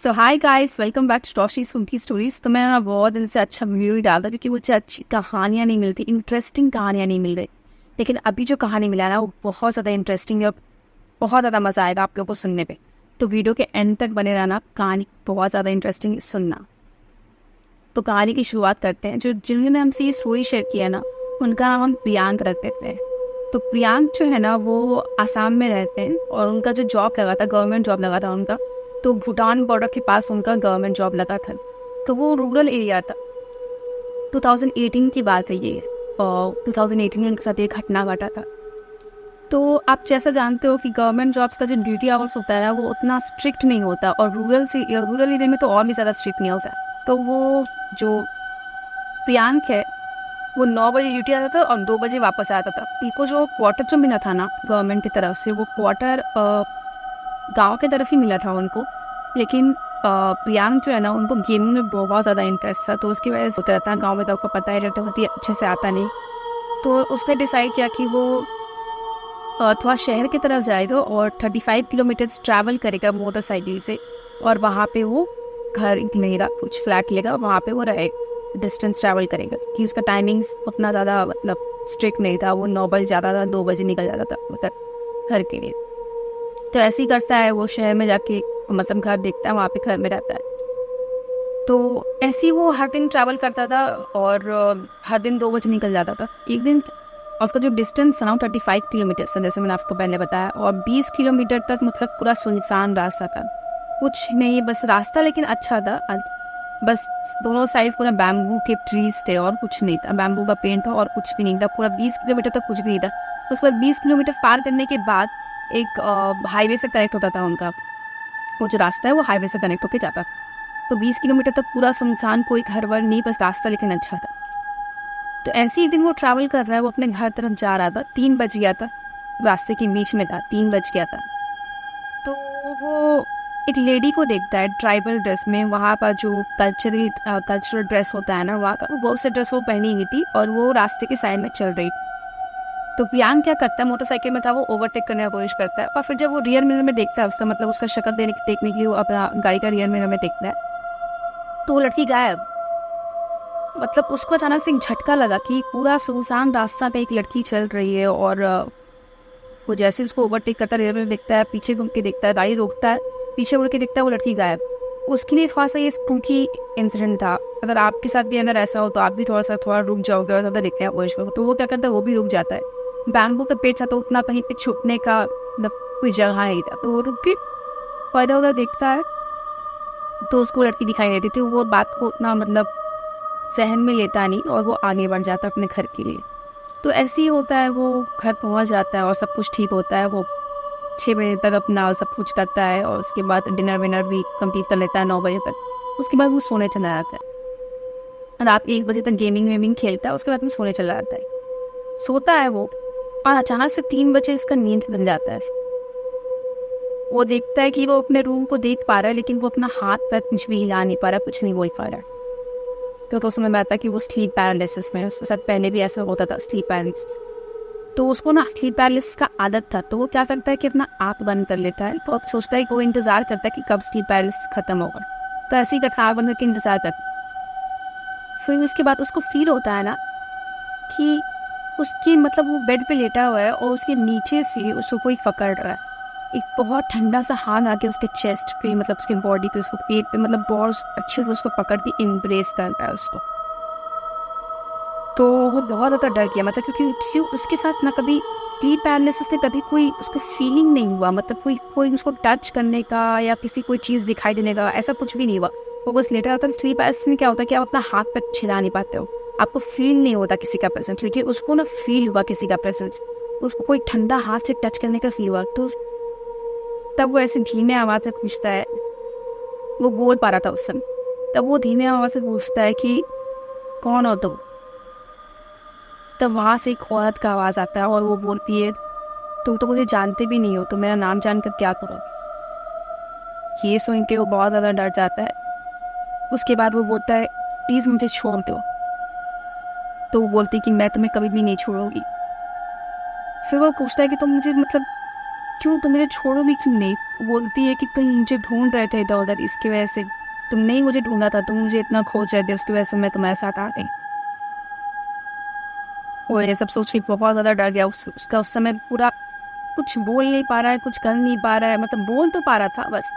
So hi guys, welcome back to Toshi spooky stories. तो मैं ना बहुत दिन से अच्छा वीडियो ही डालता क्योंकि मुझे अच्छी कहानियाँ नहीं मिलती, इंटरेस्टिंग कहानियाँ नहीं मिल रही। लेकिन अभी जो कहानी मिला ना वो बहुत ज़्यादा इंटरेस्टिंग है और बहुत ज़्यादा मज़ा आएगा आप लोगों को सुनने पे। तो वीडियो के एंड तक बने रहना, कहानी बहुत ज़्यादा इंटरेस्टिंग सुनना। तो कहानी की शुरुआत करते हैं। जिन्होंने हमसे ये स्टोरी शेयर किया ना उनका नाम हम प्रियांक रख देते हैं। तो प्रियांक जो है ना वो आसाम में रहते हैं और उनका जो जॉब लगा था, गवर्नमेंट जॉब लगा था उनका। तो भूटान बॉर्डर के पास उनका गवर्नमेंट जॉब लगा था। तो वो रूरल एरिया था। 2018 की बात है ये, और 2018 में उनके साथ एक घटना घटा था। तो आप जैसा जानते हो कि गवर्नमेंट जॉब्स का जो ड्यूटी आवर्स होता है ना वो उतना स्ट्रिक्ट नहीं होता, और रूरल एरिया में तो और भी ज़्यादा स्ट्रिक्ट नहीं होता। तो वो जो प्रियांक है वो 9 बजे ड्यूटी आता था और 2 बजे वापस आता था। उनको जो क्वार्टर जो मिला था ना गवर्नमेंट की तरफ से, वो क्वार्टर गांव की तरफ ही मिला था उनको। लेकिन प्रियांक जो है ना उनको गेमिंग में बहुत ज़्यादा इंटरेस्ट था, तो उसकी वजह से होता रहता गाँव में, तो आपको पता ही रहता होती अच्छे से आता नहीं। तो उसने डिसाइड किया कि वो थोड़ा शहर की तरफ जाएगा और 35 किलोमीटर्स ट्रैवल करेगा मोटरसाइकिल से, और वहाँ पे वो घर लेगा, कुछ फ्लैट लेगा, वहाँ पे वो रहेगा, डिस्टेंस ट्रैवल करेगा। कि उसका टाइमिंग्स उतना ज़्यादा मतलब स्ट्रिक्ट नहीं था, वो 9 बजे जाता था, 2 बजे निकल जाता था मतलब घर के लिए। तो ऐसे ही करता है वो, शहर में जाके मतलब घर देखता है, वहाँ पे घर में रहता है। तो ऐसे ही वो हर दिन ट्रैवल करता था और हर दिन 2 बजे निकल जाता था। एक दिन उसका जो डिस्टेंस था ना 35 किलोमीटर था, जैसे मैंने आपको पहले बताया, और 20 किलोमीटर तक मतलब पूरा सुनसान रास्ता था, कुछ नहीं, बस रास्ता लेकिन अच्छा था। बस दोनों साइड पूरा बैम्बू के ट्रीज थे और कुछ नहीं था, बैम्बू का पेड़ था और कुछ भी नहीं था, पूरा 20 किलोमीटर तक कुछ भी नहीं था। उसके बाद 20 किलोमीटर पार करने के बाद एक हाईवे से कनेक्ट होता था उनका, वो जो रास्ता है वो हाईवे से कनेक्ट होकर जाता था। तो 20 किलोमीटर तक पूरा सुनसान, कोई घर वर नहीं, बस रास्ता लेकिन अच्छा था। तो ऐसे ही दिन वो ट्रैवल कर रहा है, वो अपने घर तरफ जा रहा था, 3 बज गया था, रास्ते के बीच में था, 3 बज गया था। तो वो एक लेडी को देखता है ट्राइबल ड्रेस में, वहाँ पर जो कल्चरल ड्रेस होता है ना वहाँ का, वो से ड्रेस वो पहनी हुई थी और वो रास्ते के साइड में चल रही थी। तो प्रियांक क्या करता है, मोटरसाइकिल में था, वो ओवरटेक करने की कोशिश करता है, और फिर जब वो रियर मिरर में देखता है उसका मतलब उसका शक्ल देखने के लिए वो अपना गाड़ी का रियर मिरर में देखता है, तो वो लड़की गायब। मतलब उसको अचानक से एक झटका लगा कि पूरा सुनसान रास्ता पे एक लड़की चल रही है, और वो जैसे उसको ओवरटेक करता है, रियर मिरर देखता है, पीछे घूम के देखता है, गाड़ी रोकता है, पीछे मुड़ के देखता है, वो लड़की गायब। उसके लिए थोड़ा सा ये स्पूकी इंसिडेंट था। अगर आपके साथ भी अगर ऐसा हो तो आप भी थोड़ा रुक जाओगे और ज़्यादा देखते हैं वो इसको। तो वो क्या करता है, वो भी रुक जाता है। बैम्बू का पेड़ था तो उतना कहीं पे छुपने का मतलब कोई जगह नहीं था, तो वो रुक के इधर उधर देखता है। तो उसको लड़की दिखाई देती थी, वो बात को उतना मतलब सहन में लेता नहीं और वो आगे बढ़ जाता अपने घर के लिए। तो ऐसे ही होता है, वो घर पहुंच जाता है और सब कुछ ठीक होता है। वो 6 बजे तक अपना सब कुछ करता है और उसके बाद डिनर विनर भी कंप्लीट कर लेता है 9 बजे तक। उसके बाद वो सोने चला जाता है, और आप 1 बजे तक गेमिंग वेमिंग खेलता है, उसके बाद वो सोने चला जाता है। सोता है वो, और अचानक से 3 बजे इसका नींद खुल जाता है। वो देखता है कि वो अपने रूम को देख पा रहा है, लेकिन वो अपना हाथ पैर कुछ भी हिला नहीं पा रहा, कुछ नहीं बोल पा रहा है। तो समझ में आता है कि वो स्लीप पैरालिसिस में, उसके साथ पहले भी ऐसा होता था, स्लीप पैरालिसिस। तो उसको ना स्लीप पैरालिसिस का आदत था, तो वो क्या करता है कि अपना आँख बंद कर लेता है और सोचता है कि वो इंतज़ार करता है कि कब स्लीप पैरालिसिस खत्म होगा। तो ऐसे ही करता, आँख बंद करके इंतज़ार करता। फिर उसके बाद उसको फील होता है ना कि उसकी मतलब वो बेड पे लेटा हुआ है और उसके नीचे से उसको कोई पकड़ रहा है। एक बहुत ठंडा सा हाथ आके उसके चेस्ट पे, मतलब उसके बॉडी पे, उसको पेट पे, मतलब बहुत अच्छे से उसको पकड़ के एम्ब्रेस कर रहा है उसको। तो वो बहुत ज़्यादा डर गया, मतलब क्योंकि उसके साथ ना कभी स्लीप पैरालिसिस में कभी कोई उसको फीलिंग नहीं हुआ, मतलब कोई कोई उसको टच करने का या किसी कोई चीज़ दिखाई देने का ऐसा कुछ भी नहीं हुआ। वो बस लेटा होता है। स्लीप पैरालिसिस में क्या होता है कि आप अपना हाथ पैर छिला नहीं पाते हो, आपको फील नहीं होता किसी का प्रेजेंस, लेकिन उसको ना फील हुआ किसी का प्रेजेंस, उसको कोई ठंडा हाथ से टच करने का फील हुआ। तो तब वो ऐसे धीमे आवाज़ से पूछता है, वो बोल पा रहा था उस समय, तब वो धीमे आवाज़ से पूछता है कि कौन हो तुम। तब वहाँ से एक औरत का आवाज़ आता है और वो बोलती है, तुम तो मुझे जानते भी नहीं हो, तो मेरा नाम जानकर क्या करोगे। ये सुन के वो बहुत ज़्यादा डर जाता है। उसके बाद वो बोलता है, प्लीज़ मुझे छोड़ दो। तो वो बोलती है कि मैं तुम्हें कभी भी नहीं छोड़ूंगी। फिर वो पूछता है कि तुम मुझे मतलब क्यों तुम मुझे छोड़ोगी क्यों नहीं? बोलती है कि तुम मुझे ढूंढ रहे थे इधर उधर, इसकी वजह से तुमने ही मुझे ढूंढा था, तुम मुझे इतना खोज रहे थे, उसकी वजह से मैं तुम्हारे साथ आ गई। और ये सब सोच के बहुत ज़्यादा डर गया। उसका उस समय पूरा कुछ बोल नहीं पा रहा है, कुछ कर नहीं पा रहा है, मतलब बोल तो पा रहा था बस।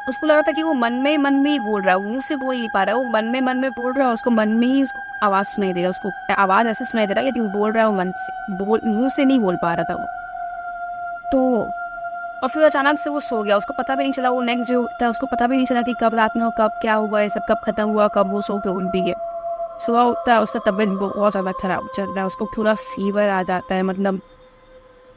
उसको लग रहा था कि वो मन में ही बोल रहा है, मुंह से बोल नहीं पा रहा है, वो मन में बोल रहा है, उसको मन में ही उसको आवाज़ सुनाई दे रहा है, उसको आवाज़ ऐसे सुनाई दे रहा है लेकिन बोल रहा है वो मन से, मुंह से नहीं बोल पा रहा था वो। तो और फिर अचानक से वो सो गया, उसको पता भी नहीं चला, वो नेक्स्ट डे उठता है उसको पता भी नहीं चला कि कब रात में हो, कब क्या हुआ है, सब कब खत्म हुआ, कब वो सो के उठ भी गया। सुबह उठता है, उसका तबीयत बहुत ज़्यादा खराब चल रहा है, उसको पूरा फीवर आ जाता है, मतलब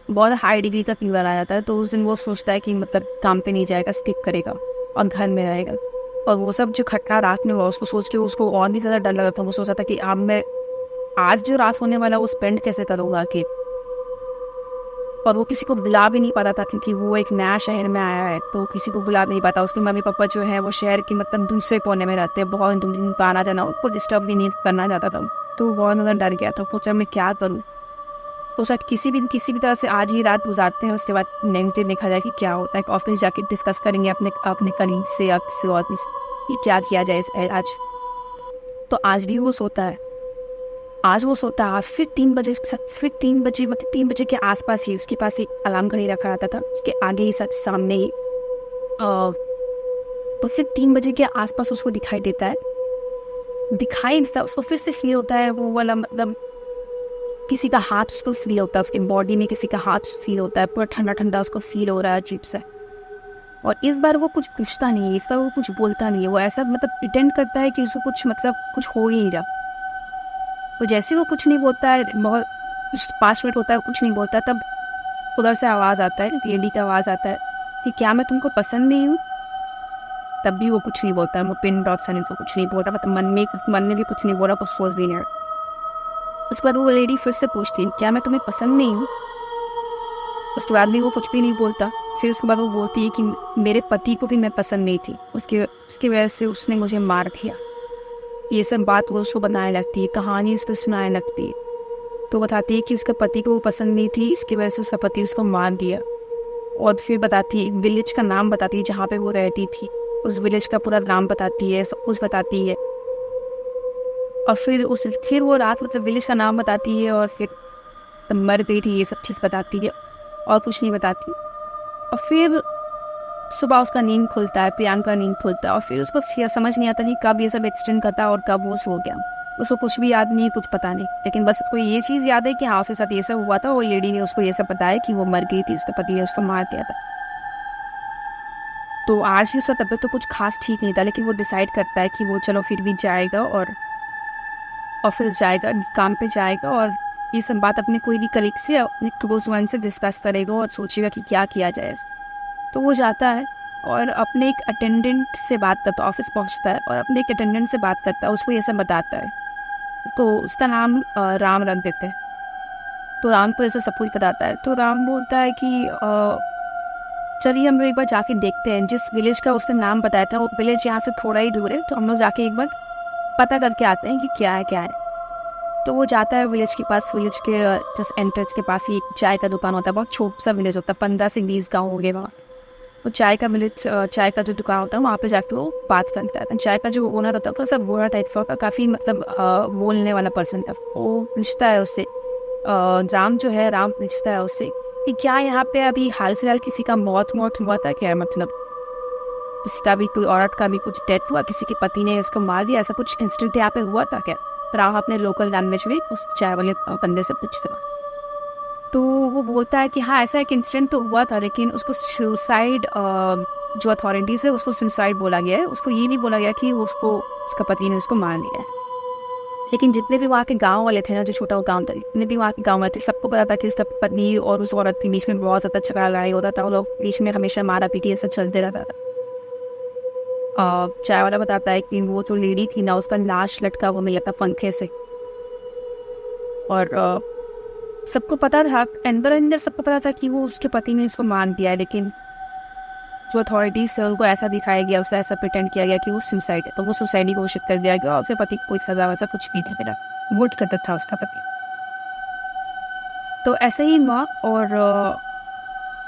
बहुत हाई डिग्री का फीवर आ जाता है। तो उस दिन वो सोचता है कि मतलब काम पे नहीं जाएगा, स्किप करेगा और घर में रहेगा। और वो सब जो घटना रात में हुआ उसको सोच के उसको और भी ज़्यादा डर लगा था। वो सोचा था कि अब मैं आज जो रात होने वाला वो स्पेंड कैसे करूँगा कि, और वो किसी को बुला भी नहीं पाता था क्योंकि वो एक नया शहर में आया है, तो किसी को बुला नहीं पाता। उसके मम्मी पापा जो है वो शहर के मतलब दूसरे कोने में रहते हैं, बहुत दूर आना जाना, उनको डिस्टर्ब भी नहीं करना चाहता था। तो वो बहुत ज़्यादा डर गया था, सोचा मैं क्या करूँ। तो शायद किसी भी तरह से आज ही रात गुजारते हैं, उसके बाद नेक्स्ट डे देखा जाए कि क्या होता है। ऑफिस जाके डिस्कस करेंगे अपने कलीग से या किसी और कि क्या किया जाए आज। तो आज भी वो सोता है, आज वो सोता है। फिर 3 बजे के आसपास ही उसके पास एक अलार्म घड़ी रखा रहता था, उसके आगे ही सच सामने ही। तो फिर 3 बजे के आसपास उसको दिखाई देता है, उसको फिर से फील होता है वो वाला, मतलब किसी का हाथ उसको फील होता है, उसके बॉडी में किसी का हाथ फील होता है, पूरा ठंडा ठंडा उसको फील हो रहा है अजीब से। और इस बार वो कुछ पूछता नहीं है, इस बार वो कुछ बोलता नहीं है, वो ऐसा मतलब प्रिटेंड करता है कि उसको कुछ मतलब कुछ हो ही नहीं रहा। तो जैसे वो कुछ नहीं बोलता है, बहुत कुछ 5 मिनट होता है कुछ नहीं बोलता, तब उधर से आवाज़ आता है, लेडी का आवाज़ आता है कि क्या मैं तुमको पसंद नहीं हूँ। तब भी वो कुछ नहीं बोलता है, वो पिन ड्रॉप साइलेंस से कुछ नहीं बोल रहा, मतलब मन में भी कुछ नहीं बोल रहा, कुछ सोच भी नहीं रहा। उसके बाद वो लेडी फिर से पूछती है क्या मैं तुम्हें पसंद नहीं हूँ। उसके बाद भी वो कुछ भी नहीं बोलता। फिर उसके बाद वो बोलती है कि मेरे पति को भी मैं पसंद नहीं थी, उसकी वजह से उसने मुझे मार दिया। ये सब बात वो उसको बनाने लगती है, कहानी उसको सुनाने लगती है। तो बताती है कि उसके पति को वो पसंद नहीं थी, इसकी वजह से उसका पति उसको मार दिया। और फिर बताती है विलेज का नाम बताती है जहाँ पे वो रहती थी, उस विलेज का पूरा नाम बताती है, सब कुछ बताती है। और फिर वो रात मतलब विलेज का नाम बताती है, और फिर मर गई थी ये सब चीज़ बताती है, और कुछ नहीं बताती। और फिर सुबह उसका नींद खुलता है, प्रियंका का नींद खुलता है, और फिर उसको समझ नहीं आता कि कब ये सब एक्सीडेंट करता और कब वो सो गया। उसको कुछ भी याद नहीं, कुछ पता नहीं, लेकिन बस उसको ये चीज़ याद है कि हाँ उसके साथ ये सब हुआ था, और लेडी ने उसको ये सब बताया कि वो मर गई थी, उसके पति ने उसको मार दिया था। तो आज भी उसका तबीयत तो कुछ खास ठीक नहीं था, लेकिन वो डिसाइड करता है कि वो चलो फिर भी जाएगा और ऑफिस जाएगा, काम पे जाएगा, और ये सब बात अपने कोई भी कलीग से, अपने क्लोज वन से डिस्कस करेगा और सोचेगा कि क्या किया जाए। तो वो जाता है और अपने एक अटेंडेंट से बात करता है, ऑफिस पहुंचता है और अपने एक अटेंडेंट से बात करता है, उसको ये सब बताता है। तो उसका नाम राम रख देते हैं। तो राम को ऐसा सब कुछ बताता है। तो राम बोलता है कि चलिए हम लोग एक बार जाके देखते हैं, जिस विलेज का उसने नाम बताया था वो विलेज यहाँ से थोड़ा ही दूर है, तो हम लोग जाके एक बार पता करके आते हैं कि क्या है। तो वो जाता है विलेज के पास, विलेज के जस्ट एंट्रेंस के पास ही एक चाय का दुकान होता है, बहुत छोटा सा विलेज होता है, 15 से 20 गाँव हो गए वहाँ। वो चाय का जो दुकान होता है वहाँ पे जाके वो बात करता है। चाय का जो ओनर होता है वो सब बुरा टाइप का, काफ़ी मतलब बोलने वाला पर्सन था। वो पूछता है उससे, राम पूछता है उससे कि क्या यहाँ पे अभी हाल फिलहाल किसी का मौत हुआ था क्या, मतलब किसी का भी, कोई औरत का भी कुछ डेथ हुआ, किसी के पति ने उसको मार दिया, ऐसा कुछ इंसिडेंट यहाँ पे हुआ था क्या। राम अपने लोकल लैंग्वेज में उस चाय वाले बंदे से पूछता। तो वो बोलता है कि हाँ ऐसा एक इंसिडेंट तो हुआ था, लेकिन उसको सुसाइड, जो अथॉरिटीज़ है उसको सुसाइड बोला गया है, उसको ये नहीं बोला गया कि उसका पति ने उसको मार दिया है। लेकिन जितने भी वहाँ के गांव वाले थे ना, जो छोटा गांव था, जितने भी वहाँ के गांव वाले थे, सबको पता था कि उसका पत्नी और उस औरत के बीच में बहुत ज़्यादा झगड़ा लड़ाई होता था, वो लोग बीच में हमेशा मारा पीटी ऐसा चलते रहता था। चाय वाला बताता है कि वो जो लेडी थी ना, उसका लाश लटका हुआ मिला था पंखे से, और सबको पता था, अंदर सबको पता था कि वो उसके पति ने उसको मार दिया है, लेकिन जो अथॉरिटीज से उनको ऐसा दिखाया गया, उससे ऐसा प्रिटेंड किया गया कि वो सुसाइड है, तो वो सुसाइड ही घोषित कर दिया गया, और उसके पति को कोई सजा वैसा कुछ भी नहीं मिला, वोट करता था उसका पति। तो ऐसे ही हुआ। और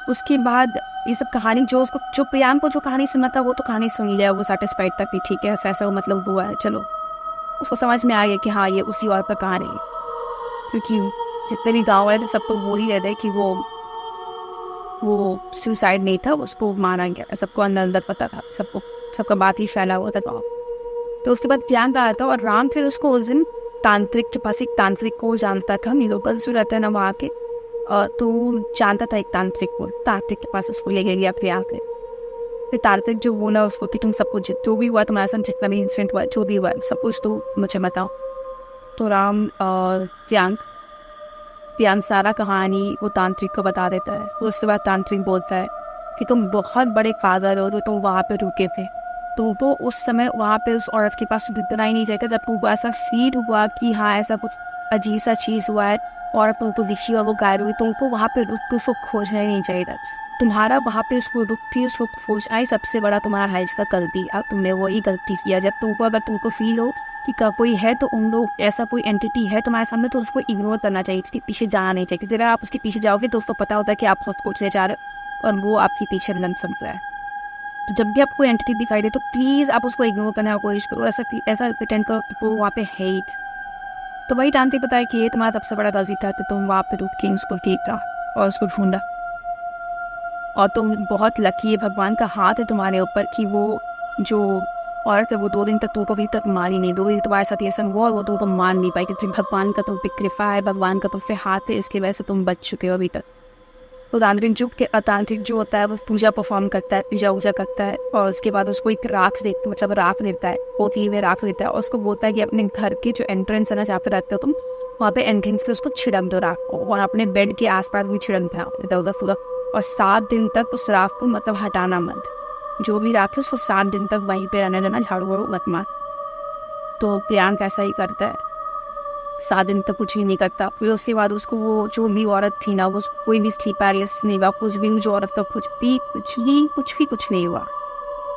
उसके बाद ये सब कहानी जो प्रियांक को जो कहानी सुनना था वो तो कहानी सुन लिया, वो सेटिस्फाइड था कि ठीक है ऐसा ऐसा मतलब हुआ है, चलो उसको समझ में आ गया कि हाँ ये उसी औरत का कहानी है। क्योंकि जितने भी गाँव वाले थे सबको बोल ही रहते कि वो सुसाइड नहीं था, उसको मारा गया, सबको अंदर अंदर पता था, सबका बात ही फैला हुआ था गाँव। तो उसके बाद प्रियांक आया था और राम फिर उसको उस दिन तांत्रिक के पास, एक तांत्रिक को जानता था, नीलोपल जो रहता है ना वहाँ के, तो जानता था एक तांत्रिक को, तांत्रिक के पास उसको ले गया प्रियांक ने। फिर तांत्रिक जो बोला उसको कि तुम सबको जो भी हुआ तुम्हारे साथ, जितना भी इंसिडेंट हुआ, जो भी हुआ सब कुछ तो मुझे बताओ। तो राम और प्रियांक सारा कहानी वो तांत्रिक को बता देता है। उसके बाद तांत्रिक बोलता है कि तुम बहुत बड़े पागल हो, तो तुम वहाँ पे रुके थे, तुमको उस समय वहाँ पे उस औरत के पास इतना ही नहीं जाएगा, जब तुमको ऐसा फील हुआ कि हाँ ऐसा कुछ अजीब सा चीज़ हुआ है और तुमको दिखी और वो गायब हुई, तुमको वहाँ पे रुक के उसको खोजना ही नहीं चाहिए था। तुम्हारा वहाँ पे उसको रुक के उसको खोजना ही सबसे बड़ा तुम्हारा हाइज का गलती। अब तुमने वही गलती किया। जब अगर तुमको फील हो कि कोई है, तो उन लोग ऐसा कोई एंटिटी है तुम्हारे सामने, तो उसको इग्नोर करना चाहिए, उसके पीछे जाना नहीं चाहिए। अगर आप उसके पीछे जाओगे तो उसको पता होता है कि आप उसको खोजने जा रहे हो और वो आपके पीछे लग सकता है। तो जब भी आपको एंटिटी दिखाई दे तो प्लीज़ आप उसको इग्नोर करने की कोशिश करो, ऐसा प्रिटेंड करो कि वो वहाँ पे है ही। तो वही तांत्रिक पता है कि ये तुम्हारा सबसे बड़ा गलती था, तो तुम वहाँ पे रुक के उसको देखा और उसको ढूंढा, और तुम बहुत लकी है, भगवान का हाथ है तुम्हारे ऊपर कि वो जो औरत है वो 2 दिन तक तुमको अभी तक मारी नहीं। 2 दिन तुम्हारे साथ ये सब हुआ और वो तुमको मार नहीं पाई, क्योंकि भगवान का तुम पे कृपा है, भगवान का तुम पे हाथ है, इसकी वजह से तुम बच चुके हो अभी तक। तो तांत्रिक जो होता है वो पूजा परफॉर्म करता है, पूजा करता है, और उसके बाद उसको एक राख देता है, पोतली में राख देता है, और उसको बोलता है कि अपने घर के जो एंट्रेंस है ना, जहाँ पे रहते हो तुम, वहाँ पे एंट्रेंस पे उसको छिड़क दो राख को, और अपने बेड के आसपास भी छिड़क दो इधर उधर पूरा, और 7 दिन तक उस राख को मतलब हटाना मत। जो भी राख है उसको 7 दिन तक वहीं पे रहने देना, झाड़ू वाड़ू मत मार। तो प्रियांक ऐसा ही करता है, 7 दिन तक कुछ ही नहीं करता। फिर उसके बाद उसको वो जो भी औरत थी ना, वो कोई भी स्लीप पैरालिसिस नहीं हुआ, कुछ भी जो औरत का कुछ भी नहीं हुआ,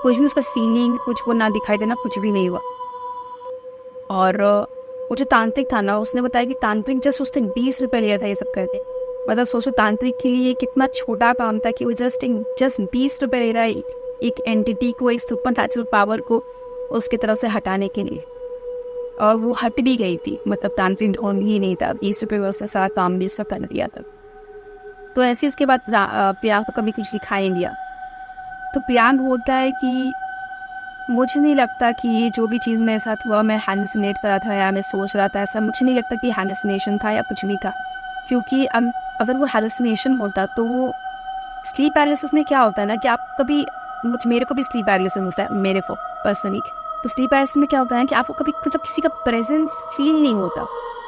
कुछ भी उसका फीलिंग कुछ वो ना दिखाई देना, कुछ भी नहीं हुआ। और वो जो तांत्रिक था ना, उसने बताया कि तांत्रिक जस्ट उसने 20 रुपये लिया था ये सब करने। मतलब सोचो तांत्रिक के लिए कितना छोटा काम था कि वो जस्ट 20 रुपये ले रहा है एक एंटिटी को, एक सुपर नेचुरल पावर को उसकी तरफ से हटाने के लिए, और वो हट भी गई थी। मतलब तांत्रिक ढूंढ ही नहीं था, 20 रुपये में उसने सारा काम भी उसका कर दिया था। तो ऐसे उसके बाद प्रियांक को कभी कुछ लिखा नहीं दिया। तो प्रियांक बोलता है कि मुझे नहीं लगता कि ये जो भी चीज़ मेरे साथ हुआ मैं हैलुसिनेट कर रहा था या मैं सोच रहा था, ऐसा मुझे नहीं लगता कि हैलुसिनेशन था या कुछ भी था। क्योंकि अगर वो हैलुसिनेशन होता तो वो स्लीप पैरालिसिस में क्या होता है ना कि आप कभी, मेरे को भी स्लीप पैरालिसिस होता है, मेरे को पर्सनली। तो स्लीप पैरालिसिस में क्या होता है कि आपको कभी मतलब किसी का प्रेजेंस फील नहीं होता,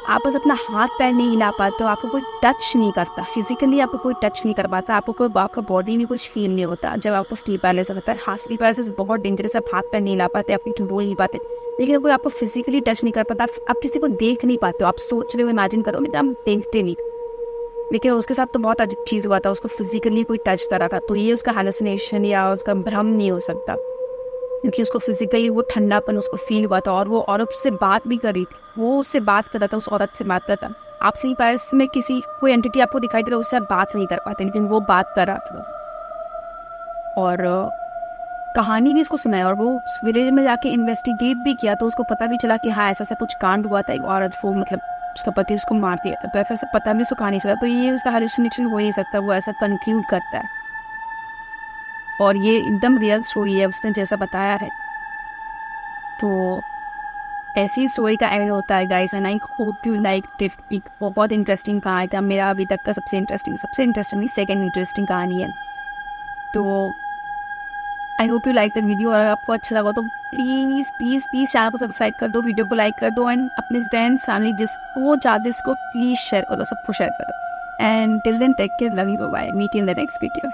आप बस अपना हाथ पैर नहीं हिला पाते हो, आपको कोई टच नहीं करता, फिजिकली आपको कोई टच नहीं कर पाता, आपका बॉडी में कुछ फील नहीं होता जब आपको स्लीप पैरालिसिस होता है। हाँ, स्लीप पैरालिसिस बहुत डेंजरस है, आप हाथ पैर नहीं हिला पाते, आप कंट्रोल नहीं पाते, लेकिन कोई आपको फिजिकली टच नहीं कर पाता, आप किसी को देख नहीं पाते हो, आप सोच रहे हो, इमेजिन करो, लेकिन आप देखते नहीं। लेकिन उसके साथ तो बहुत अजीब चीज़ हुआ था, उसको फिजिकली कोई टच करा था, तो ये उसका हैलुसिनेशन या उसका भ्रम नहीं हो सकता, क्योंकि उसको फिजिकली वो ठंडापन उसको फील हुआ था। और वो औरत से बात भी करी थी, वो उससे बात कर रहा था, उस औरत से बात करता था। आप स्लीप पैरालिसिस में कोई एंटिटी आपको दिखाई दे रहा है, उससे आप बात नहीं कर पाते, लेकिन वो बात कर रहा था। और कहानी भी उसको सुनाई, और वो विलेज में जाके इन्वेस्टिगेट भी किया, तो उसको पता भी चला कि हाँ ऐसा कुछ कांड हुआ था, एक औरत को मतलब उसका पति उसको मार दिया था, तो ऐसा पता भी उसको कहानी चला। तो ये उसका हैलुसिनेशन हो ही सकता है, वो ऐसा कंक्लूड करता है, और ये एकदम रियल स्टोरी है, उसने जैसा बताया है। तो ऐसी स्टोरी का एंड होता है guys, and I hope you like it. एक बहुत इंटरेस्टिंग कहानी था, मेरा अभी तक का सबसे इंटरेस्टिंग सेकंड इंटरेस्टिंग कहानी है। तो I hope you like the video, और आपको अच्छा लगा तो प्लीज़ प्लीज़ प्लीज़ चैनल को सब्सक्राइब कर दो, वीडियो को लाइक कर दो, एंड अपने फ्रेंड्स फैमिली जिसको चाहते इसको प्लीज़ शेयर करो, सबको शेयर करो। And till then take care, love you, bye, meet in the next video.